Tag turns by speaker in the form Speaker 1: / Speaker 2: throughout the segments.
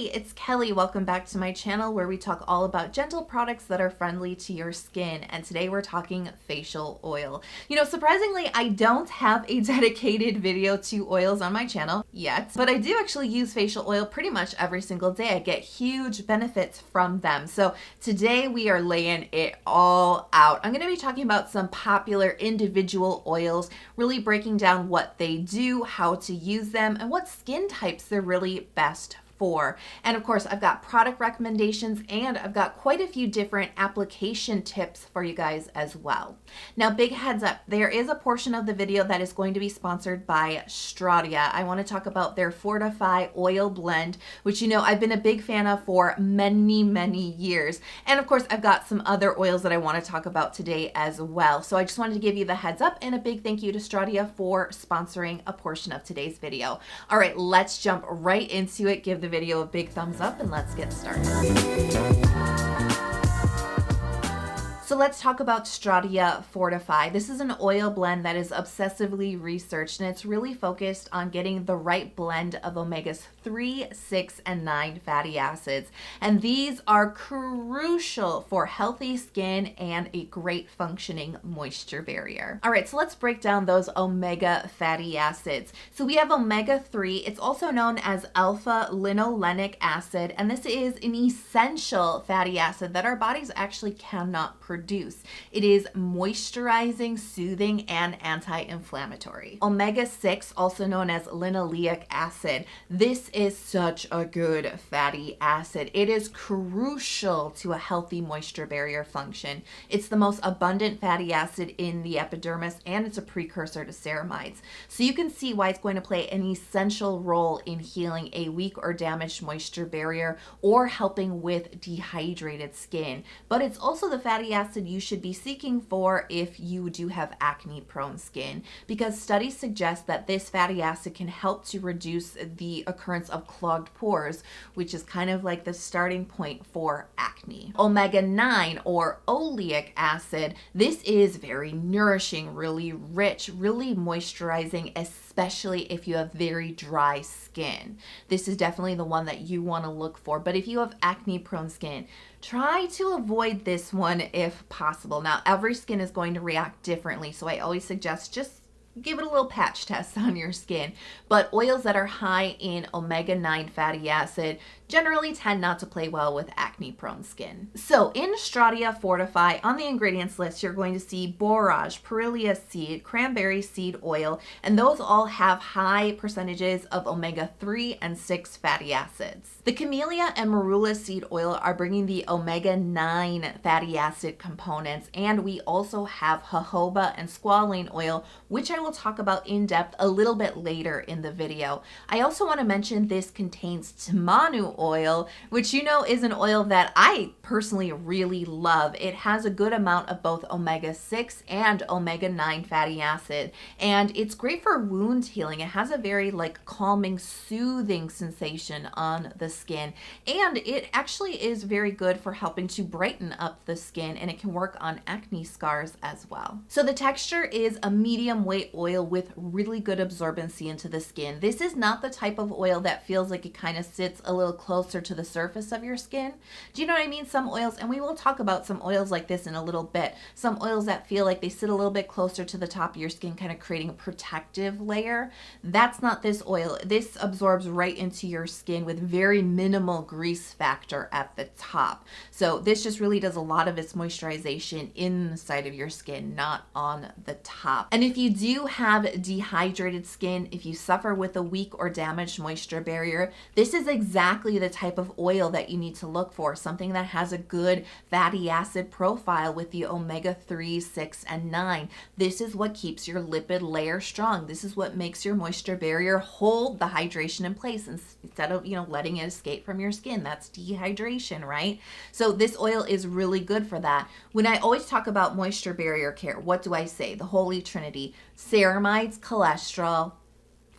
Speaker 1: Hey, it's Kelly. Welcome back to my channel where we talk all about gentle products that are friendly to your skin. And today we're talking facial oil. You know, surprisingly, I don't have a dedicated video to oils on my channel yet, but I do actually use facial oil pretty much every single day. I get huge benefits from them. So today we are laying it all out. I'm going to be talking about some popular individual oils, really breaking down what they do, how to use them, and what skin types they're really best for. And of course, I've got product recommendations and I've got quite a few different application tips for you guys as well. Now, big heads up, there is a portion of the video that is going to be sponsored by Stratia. I want to talk about their Fortify oil blend, which you know I've been a big fan of for many years. And of course, I've got some other oils that I want to talk about today as well. So I just wanted to give you the heads up and a big thank you to Stratia for sponsoring a portion of today's video. All right, let's jump right into it. Give the video a big thumbs up and let's get started. So let's talk about Stratia Fortify. This is an oil blend that is obsessively researched and it's really focused on getting the right blend of omegas 3, 6, and 9 fatty acids. And these are crucial for healthy skin and a great functioning moisture barrier. All right, so let's break down those omega fatty acids. So we have omega 3. It's also known as alpha linolenic acid, and this is an essential fatty acid that our bodies actually cannot produce. It is moisturizing, soothing, and anti-inflammatory. Omega 6, also known as linoleic acid, this is such a good fatty acid. It is crucial to a healthy moisture barrier function. It's the most abundant fatty acid in the epidermis, and it's a precursor to ceramides. So you can see why it's going to play an essential role in healing a weak or damaged moisture barrier or helping with dehydrated skin. But it's also the fatty acid you should be seeking for if you do have acne prone skin, because studies suggest that this fatty acid can help to reduce the occurrence of clogged pores, which is kind of like the starting point for acne. Omega 9 or oleic acid, this is very nourishing, really rich, really moisturizing, especially if you have very dry skin. This is definitely the one that you want to look for. But if you have acne prone skin, try to avoid this one if possible. Now, every skin is going to react differently, so I always suggest just give it a little patch test on your skin. But oils that are high in omega 9 fatty acid generally tend not to play well with acne prone skin. So in Stratia Fortify, on the ingredients list, you're going to see borage, perilla seed, cranberry seed oil, and those all have high percentages of omega 3 and 6 fatty acids. The camellia and marula seed oil are bringing the omega 9 fatty acid components, and we also have jojoba and squalane oil, which I will talk about in depth a little bit later in the video. I also want to mention this contains tamanu oil, which you know is an oil that I personally really love. It has a good amount of both omega 6 and omega 9 fatty acid, and it's great for wound healing. It has a very calming, soothing sensation on the skin, and it actually is very good for helping to brighten up the skin, and it can work on acne scars as well. So the texture is a medium weight oil with really good absorbency into the skin. This is not the type of oil that feels like it kind of sits a little closer to the surface of your skin. Do you know what I mean? Some oils, and we will talk about some oils like this in a little bit, some oils that feel like they sit a little bit closer to the top of your skin, kind of creating a protective layer. That's not this oil. This absorbs right into your skin with very minimal grease factor at the top. So this just really does a lot of its moisturization inside of your skin, not on the top. And if you do have dehydrated skin, if you suffer with a weak or damaged moisture barrier, this is exactly the type of oil that you need to look for, something that has a good fatty acid profile with the omega 3, 6, and 9. This is what keeps your lipid layer strong. This is what makes your moisture barrier hold the hydration in place instead of, letting it escape from your skin. That's dehydration, right? So this oil is really good for that. When I always talk about moisture barrier care, what do I say? The holy trinity: ceramides, cholesterol,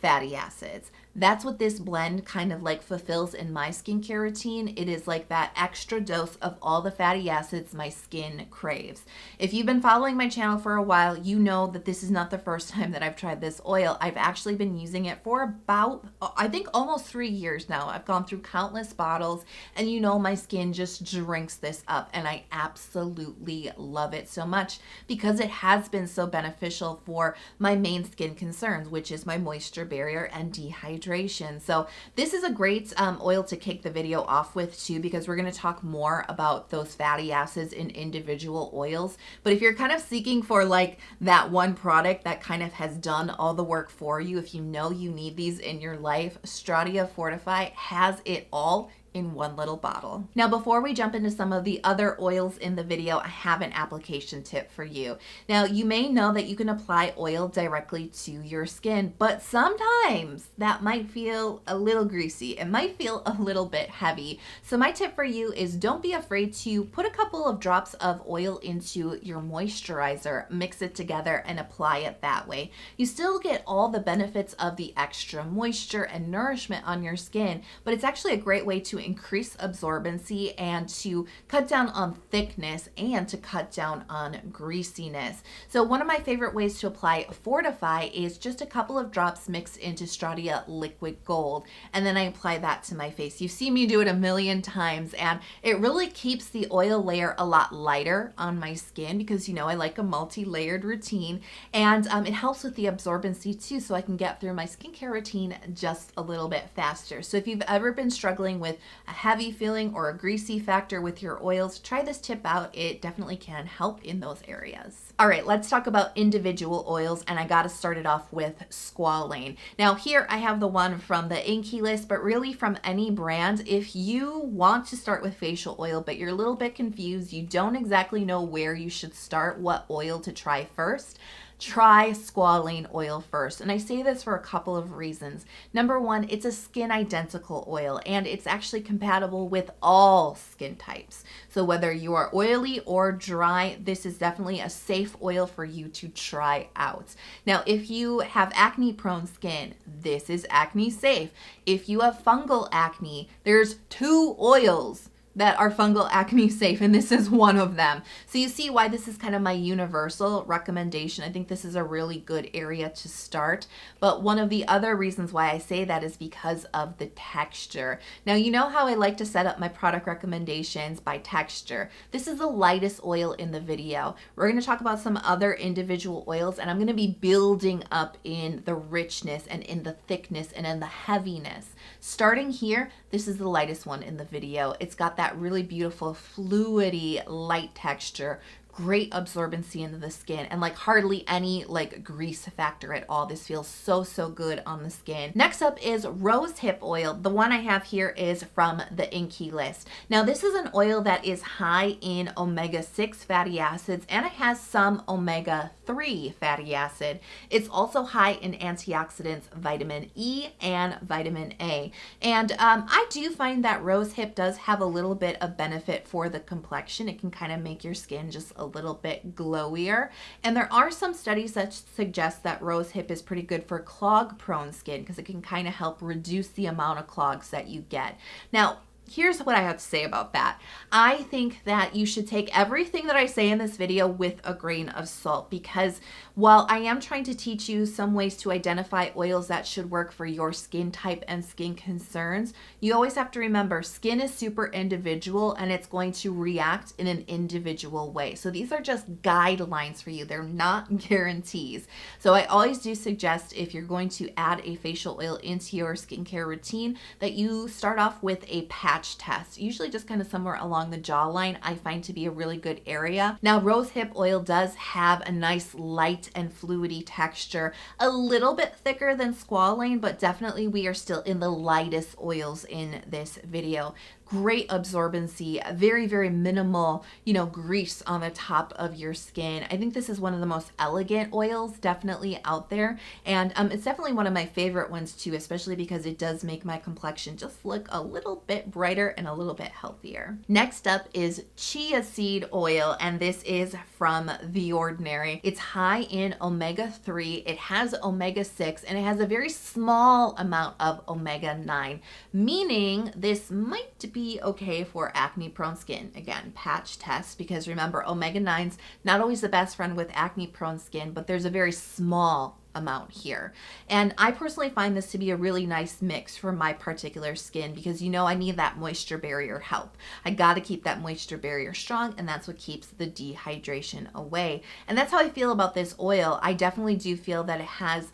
Speaker 1: fatty acids. That's what this blend kind of like fulfills in my skincare routine. It is like that extra dose of all the fatty acids my skin craves. If you've been following my channel for a while, you know that this is not the first time that I've tried this oil. I've actually been using it for about, I think almost 3 years now. I've gone through countless bottles, and you know my skin just drinks this up, and I absolutely love it so much because it has been so beneficial for my main skin concerns, which is my moisture barrier and dehydration. So this is a great oil to kick the video off with too, because we're going to talk more about those fatty acids in individual oils. But if you're kind of seeking for like that one product that kind of has done all the work for you, if you know you need these in your life, Stratia Fortify has it all in one little bottle. Now, before we jump into some of the other oils in the video, I have an application tip for you. Now, you may know that you can apply oil directly to your skin, but sometimes that might feel a little greasy. It might feel a little bit heavy. So my tip for you is don't be afraid to put a couple of drops of oil into your moisturizer, mix it together, and apply it that way. You still get all the benefits of the extra moisture and nourishment on your skin, but it's actually a great way to increase absorbency and to cut down on thickness and to cut down on greasiness. So one of my favorite ways to apply Fortify is just a couple of drops mixed into Stratia Liquid Gold, and then I apply that to my face. You've seen me do it a million times, and it really keeps the oil layer a lot lighter on my skin because, you know, I like a multi-layered routine, and it helps with the absorbency too, so I can get through my skincare routine just a little bit faster. So if you've ever been struggling with a heavy feeling or a greasy factor with your oils, try this tip out. It definitely can help in those areas. All right, let's talk about individual oils, and I got to start it off with Squalane. Now here I have the one from the Inkey list, but really from any brand. If you want to start with facial oil, but you're a little bit confused, you don't exactly know where you should start, what oil to try first, try Squalane oil first. And I say this for a couple of reasons. Number one, it's a skin identical oil, and it's actually compatible with all skin types. So whether you are oily or dry, this is definitely a safe oil for you to try out. Now, if you have acne prone skin, this is acne safe. If you have fungal acne, there's 2 oils that are fungal acne safe, and this is one of them. So you see why this is kind of my universal recommendation. I think this is a really good area to start. But one of the other reasons why I say that is because of the texture. Now, you know how I like to set up my product recommendations by texture. This is the lightest oil in the video. We're going to talk about some other individual oils, and I'm going to be building up in the richness and in the thickness and in the heaviness. Starting here, this is the lightest one in the video. It's got that really beautiful fluidy light texture, great absorbency into the skin, and like hardly any like grease factor at all. This feels so good on the skin. Next up is Rosehip oil. The one I have here is from the Inkey list. Now this is an oil that is high in omega-6 fatty acids, and it has some omega-3 fatty acid. It's also high in antioxidants, vitamin E and vitamin A. And I do find that Rosehip does have a little bit of benefit for the complexion. It can kind of make your skin just a little bit glowier. And there are some studies that suggest that Rosehip is pretty good for clog prone skin because it can kind of help reduce the amount of clogs that you get. Now, here's what I have to say about that. I think that you should take everything that I say in this video with a grain of salt, because while I am trying to teach you some ways to identify oils that should work for your skin type and skin concerns, you always have to remember skin is super individual and it's going to react in an individual way. So these are just guidelines for you. They're not guarantees. So I always do suggest, if you're going to add a facial oil into your skincare routine, that you start off with a patch test, usually just kind of somewhere along the jawline. I find to be a really good area. Now, Rosehip oil does have a nice light and fluidy texture, a little bit thicker than Squalane, but definitely we are still in the lightest oils in this video. Great absorbency, very minimal, grease on the top of your skin. I think this is one of the most elegant oils definitely out there, and it's definitely one of my favorite ones too, especially because it does make my complexion just look a little bit brighter brighter and a little bit healthier. Next up is Chia Seed oil, and this is from The Ordinary. It's high in omega-3, it has omega-6, and it has a very small amount of omega-9, meaning this might be okay for acne-prone skin. Again, patch test, because remember, omega-9's not always the best friend with acne-prone skin, but there's a very small amount here. And I personally find this to be a really nice mix for my particular skin, because you know I need that moisture barrier help. I got to keep that moisture barrier strong, and that's what keeps the dehydration away. And that's how I feel about this oil. I definitely do feel that it has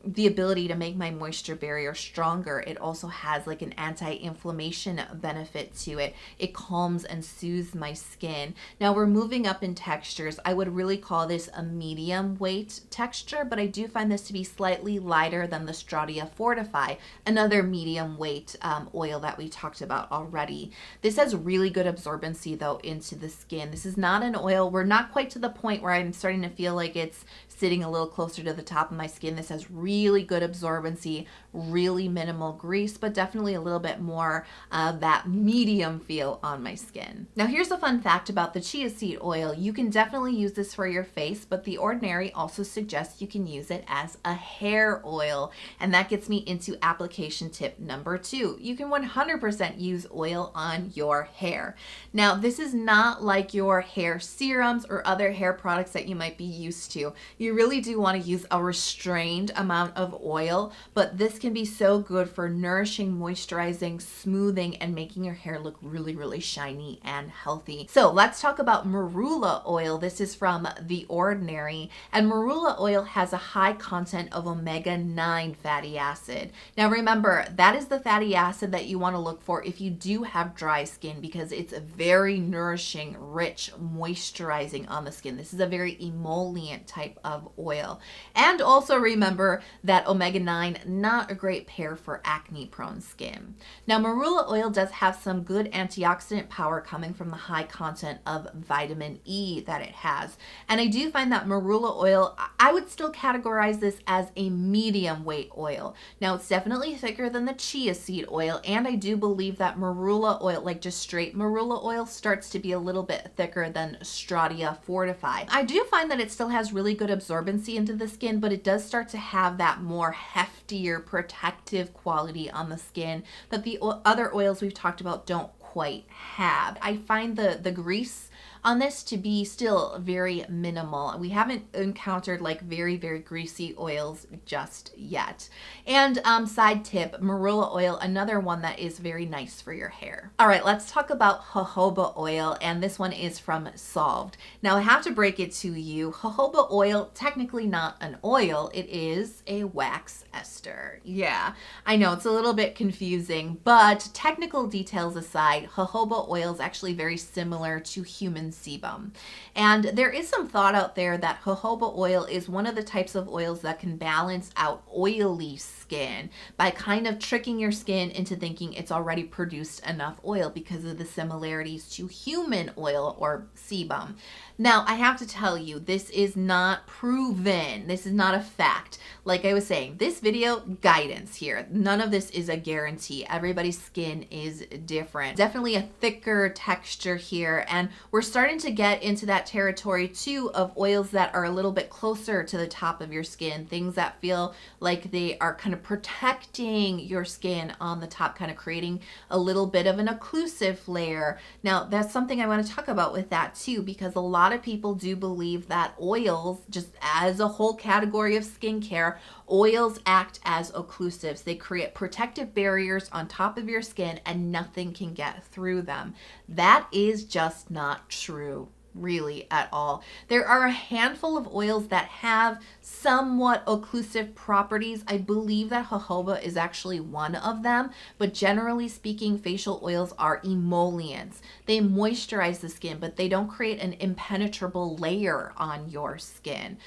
Speaker 1: the ability to make my moisture barrier stronger. It also has like an anti-inflammation benefit to it. It calms and soothes my skin. Now we're moving up in textures. I would really call this a medium weight texture, but I do find this to be slightly lighter than the Stratia Fortify, another medium weight oil that we talked about already. This has really good absorbency though into the skin. This is not an oil, we're not quite to the point where I'm starting to feel like it's sitting a little closer to the top of my skin. This has really good absorbency, really minimal grease, but definitely a little bit more of that medium feel on my skin. Now here's a fun fact about the Chia Seed oil. You can definitely use this for your face, but The Ordinary also suggests you can use it as a hair oil. And that gets me into application tip number 2. You can 100% use oil on your hair. Now this is not like your hair serums or other hair products that you might be used to. You really do want to use a restrained amount of oil, but this can be so good for nourishing, moisturizing, smoothing, and making your hair look really, really shiny and healthy. So let's talk about marula oil. This is from The Ordinary, and marula oil has a high content of omega-9 fatty acid. Now remember, that is the fatty acid that you want to look for if you do have dry skin, because it's very nourishing, rich, moisturizing on the skin. This is a very emollient type of oil. And also remember that omega-9, not a great pair for acne prone skin. Now marula oil does have some good antioxidant power coming from the high content of vitamin E that it has. And I do find that marula oil, I would still categorize this as a medium weight oil. Now it's definitely thicker than the Chia Seed oil, and I do believe that marula oil, like just straight marula oil, starts to be a little bit thicker than Stratia Fortify. I do find that it still has really good absorbency into the skin, but it does start to have that more heftier protective quality on the skin that the other oils we've talked about don't quite have. I find the grease on this to be still very minimal. We haven't encountered like very, very greasy oils just yet. And side tip, marula oil, another one that is very nice for your hair. All right, let's talk about jojoba oil, and this one is from Solved. Now I have to break it to you, jojoba oil, technically not an oil, it is a wax ester. Yeah, I know it's a little bit confusing, but technical details aside, jojoba oil is actually very similar to human sebum. And there is some thought out there that jojoba oil is one of the types of oils that can balance out oily skin by kind of tricking your skin into thinking it's already produced enough oil because of the similarities to human oil or sebum. Now, I have to tell you, this is not proven. This is not a fact. Like I was saying, this video, guidance here. None of this is a guarantee. Everybody's skin is different. Definitely a thicker texture here, and we're starting to get into that territory too of oils that are a little bit closer to the top of your skin, things that feel like they are kind of protecting your skin on the top, kind of creating a little bit of an occlusive layer. Now, that's something I want to talk about with that too, because a lot of people do believe that oils, just as a whole category of skincare, oils act as occlusives. They create protective barriers on top of your skin and nothing can get through them. That is just not true, really, at all. There are a handful of oils that have somewhat occlusive properties. I believe that jojoba is actually one of them, but generally speaking, facial oils are emollients. They moisturize the skin, but they don't create an impenetrable layer on your skin.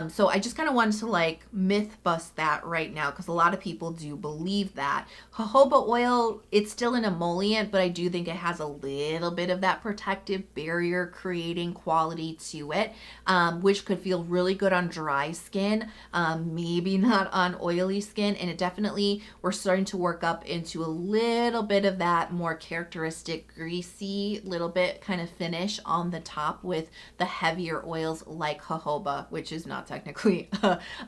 Speaker 1: So I just kind of wanted to like myth bust that right now, because a lot of people do believe that. Jojoba oil, it's still an emollient, but I do think it has a little bit of that protective barrier created exfoliating quality to it, which could feel really good on dry skin, maybe not on oily skin. And it definitely, we're starting to work up into a little bit of that more characteristic greasy little bit kind of finish on the top with the heavier oils like jojoba, which is not technically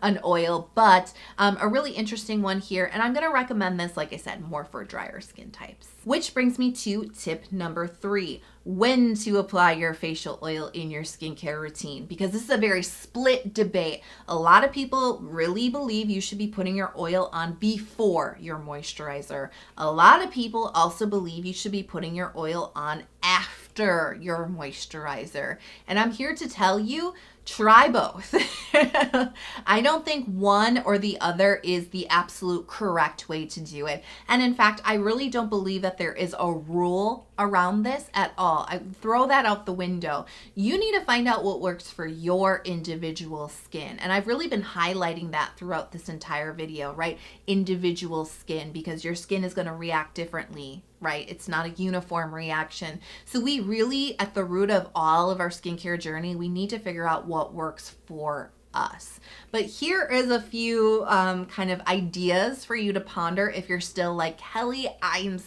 Speaker 1: an oil, but a really interesting one here. And I'm going to recommend this, like I said, more for drier skin types. Which brings me to tip number 3, when to apply your facial oil in your skincare routine, because this is a very split debate. A lot of people really believe you should be putting your oil on before your moisturizer. A lot of people also believe you should be putting your oil on after your moisturizer. And I'm here to tell you, try both. I don't think one or the other is the absolute correct way to do it. And in fact, I really don't believe that there is a rule around this at all. I throw that out the window. You need to find out what works for your individual skin. And I've really been highlighting that throughout this entire video, right? Individual skin, because your skin is going to react differently, right? It's not a uniform reaction. So we really, at the root of all of our skincare journey, we need to figure out what works for us. But here is a few kind of ideas for you to ponder if you're still like, Kelly, I'm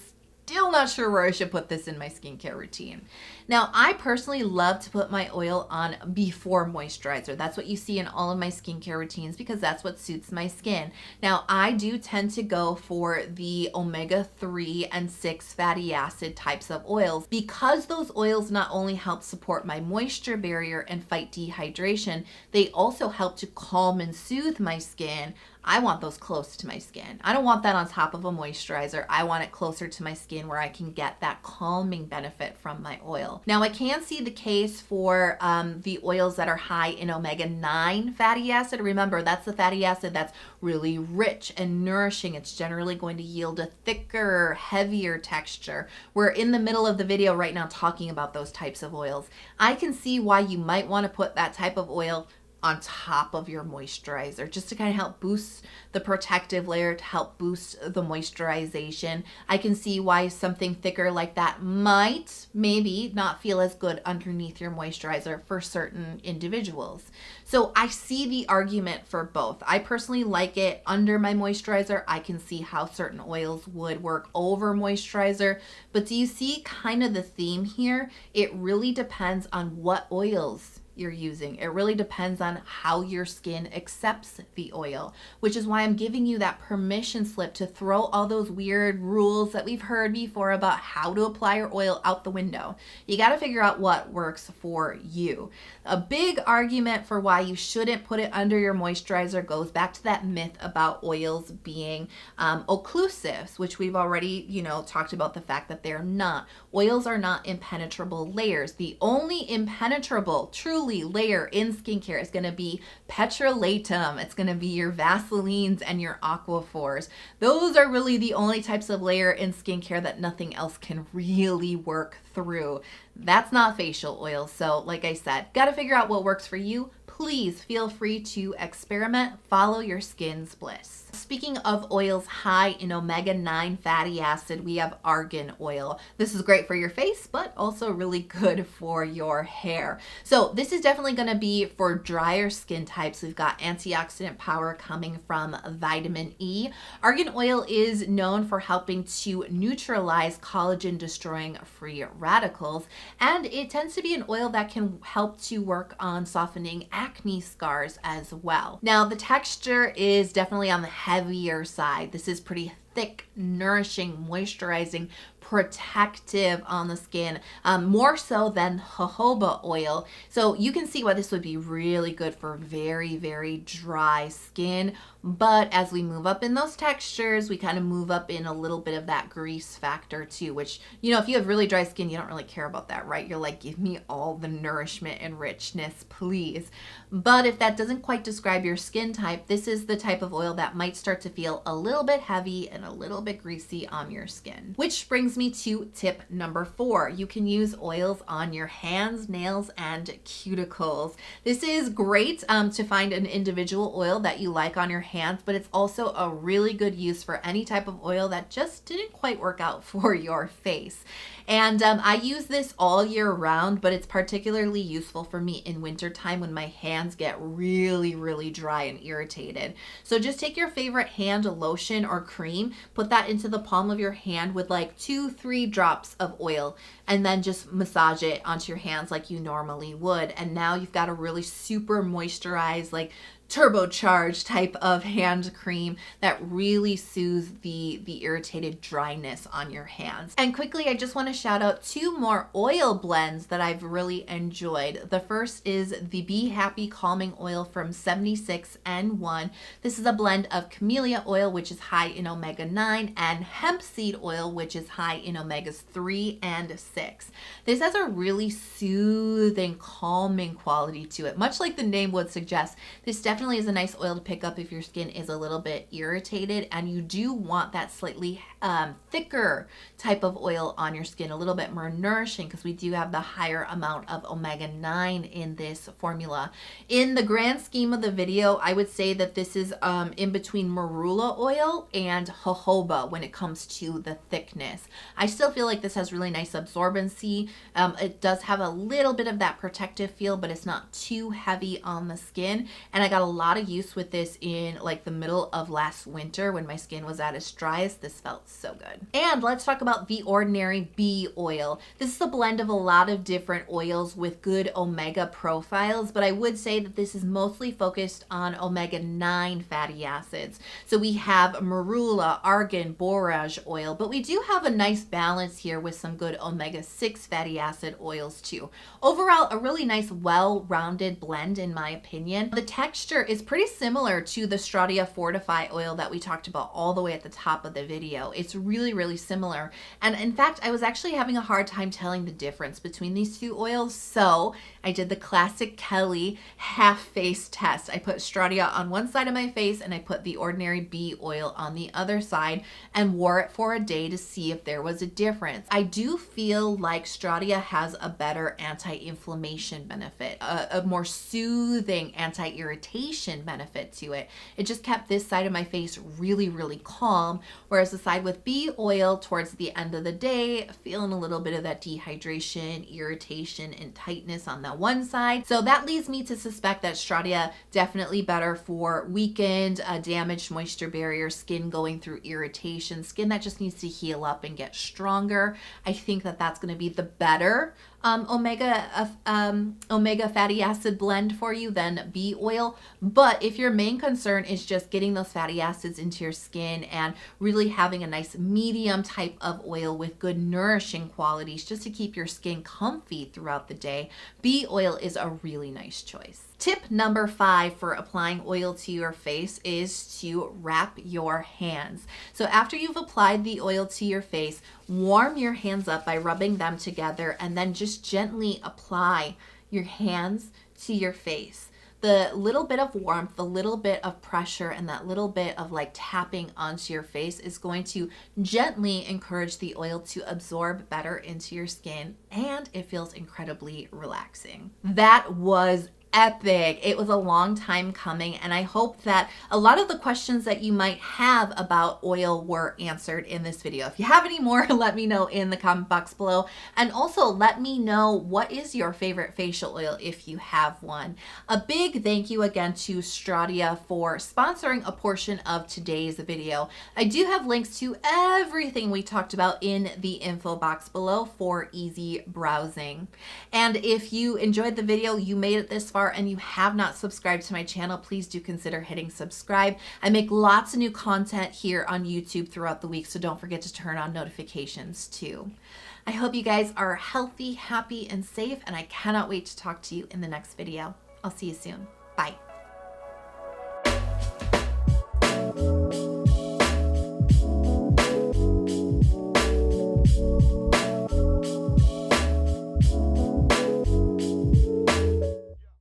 Speaker 1: still not sure where I should put this in my skincare routine. Now, I personally love to put my oil on before moisturizer. That's what you see in all of my skincare routines because that's what suits my skin. Now, I do tend to go for the omega-3 and 6 fatty acid types of oils because those oils not only help support my moisture barrier and fight dehydration, they also help to calm and soothe my skin. I want those close to my skin. I don't want that on top of a moisturizer. I want it closer to my skin where I can get that calming benefit from my oil. Now, I can see the case for the oils that are high in omega-9 fatty acid. Remember, that's the fatty acid that's really rich and nourishing. It's generally going to yield a thicker, heavier texture. We're in the middle of the video right now talking about those types of oils. I can see why you might want to put that type of oil on top of your moisturizer just to kind of help boost the protective layer, to help boost the moisturization. I can see why something thicker like that might maybe not feel as good underneath your moisturizer for certain individuals. So I see the argument for both. I personally like it under my moisturizer. I can see how certain oils would work over moisturizer, but do you see kind of the theme here? It really depends on what oils you're using. It really depends on how your skin accepts the oil, which is why I'm giving you that permission slip to throw all those weird rules that we've heard before about how to apply your oil out the window. You got to figure out what works for you. A big argument for why you shouldn't put it under your moisturizer goes back to that myth about oils being occlusives, which we've already, talked about the fact that they're not. Oils are not impenetrable layers. The only impenetrable, truly layer in skincare is going to be petrolatum. It's going to be your Vaselines and your Aquaphors. Those are really the only types of layer in skincare that nothing else can really work through. That's not facial oil. So like I said, got to figure out what works for you. Please feel free to experiment, follow your skin's bliss. Speaking of oils high in omega-9 fatty acid, we have argan oil. This is great for your face, but also really good for your hair. So this is definitely going to be for drier skin types. We've got antioxidant power coming from vitamin E. Argan oil is known for helping to neutralize collagen destroying free radicals, and it tends to be an oil that can help to work on softening acne scars as well. Now, the texture is definitely on the heavier side. This is pretty thick, nourishing, moisturizing, protective on the skin, more so than jojoba oil. So you can see why this would be really good for very, very dry skin. But as we move up in those textures, we kind of move up in a little bit of that grease factor too, which, if you have really dry skin, you don't really care about that, right? You're like, give me all the nourishment and richness, please. But if that doesn't quite describe your skin type, this is the type of oil that might start to feel a little bit heavy and a little bit greasy on your skin. Which brings leads me to tip number 4. You can use oils on your hands, nails, and cuticles. This is great to find an individual oil that you like on your hands, but it's also a really good use for any type of oil that just didn't quite work out for your face. And I use this all year round, but it's particularly useful for me in wintertime when my hands get really, really dry and irritated. So just take your favorite hand lotion or cream, put that into the palm of your hand with like 2-3 drops of oil, and then just massage it onto your hands like you normally would. And now you've got a really super moisturized, like turbocharged type of hand cream that really soothes the irritated dryness on your hands. And quickly, I just want to shout out 2 more oil blends that I've really enjoyed. The first is the Be Happy Calming Oil from 76N1. This is a blend of camellia oil, which is high in omega-9, and hemp seed oil, which is high in omegas 3 and 6. This has a really soothing, calming quality to it. Much like the name would suggest, this definitely is a nice oil to pick up if your skin is a little bit irritated and you do want that slightly thicker type of oil on your skin, a little bit more nourishing, because we do have the higher amount of omega-9 in this formula. In the grand scheme of the video, I would say that this is in between marula oil and jojoba when it comes to the thickness. I still feel like this has really nice absorbency. It does have a little bit of that protective feel, but it's not too heavy on the skin. And I got a lot of use with this in like the middle of last winter when my skin was at its driest. This felt so good. And let's talk about the Ordinary Bee Oil. This is a blend of a lot of different oils with good omega profiles, but I would say that this is mostly focused on omega-9 fatty acids. So we have marula, argan, borage oil, but we do have a nice balance here with some good omega-6 fatty acid oils too. Overall, a really nice, well-rounded blend in my opinion. The texture is pretty similar to the Stratia Fortify oil that we talked about all the way at the top of the video. It's really, really similar. And in fact, I was actually having a hard time telling the difference between these 2 oils. So I did the classic Kelly half face test. I put Stratia on one side of my face and I put the Ordinary Bee Oil on the other side and wore it for a day to see if there was a difference. I do feel like Stratia has a better anti-inflammation benefit, a more soothing anti-irritation benefit to it. It just kept this side of my face really, really calm, whereas the side with bee oil towards the end of the day, feeling a little bit of that dehydration, irritation, and tightness on that one side. So that leads me to suspect that Stratia definitely better for weakened, damaged moisture barrier, skin going through irritation, skin that just needs to heal up and get stronger. I think that that's going to be the better omega fatty acid blend for you than bee oil. But if your main concern is just getting those fatty acids into your skin and really having a nice medium type of oil with good nourishing qualities just to keep your skin comfy throughout the day, bee oil is a really nice choice. Tip number 5 for applying oil to your face is to wrap your hands. So after you've applied the oil to your face, warm your hands up by rubbing them together and then just gently apply your hands to your face. The little bit of warmth, the little bit of pressure, and that little bit of like tapping onto your face is going to gently encourage the oil to absorb better into your skin, and it feels incredibly relaxing. That was epic. It was a long time coming, and I hope that a lot of the questions that you might have about oil were answered in this video. If you have any more, let me know in the comment box below, and also let me know what is your favorite facial oil if you have one. A big thank you again to Stratia for sponsoring a portion of today's video. I do have links to everything we talked about in the info box below for easy browsing. And if you enjoyed the video, you made it this far and you have not subscribed to my channel, please do consider hitting subscribe. I make lots of new content here on YouTube throughout the week, so don't forget to turn on notifications too. I hope you guys are healthy, happy, and safe, and I cannot wait to talk to you in the next video. I'll see you soon. Bye.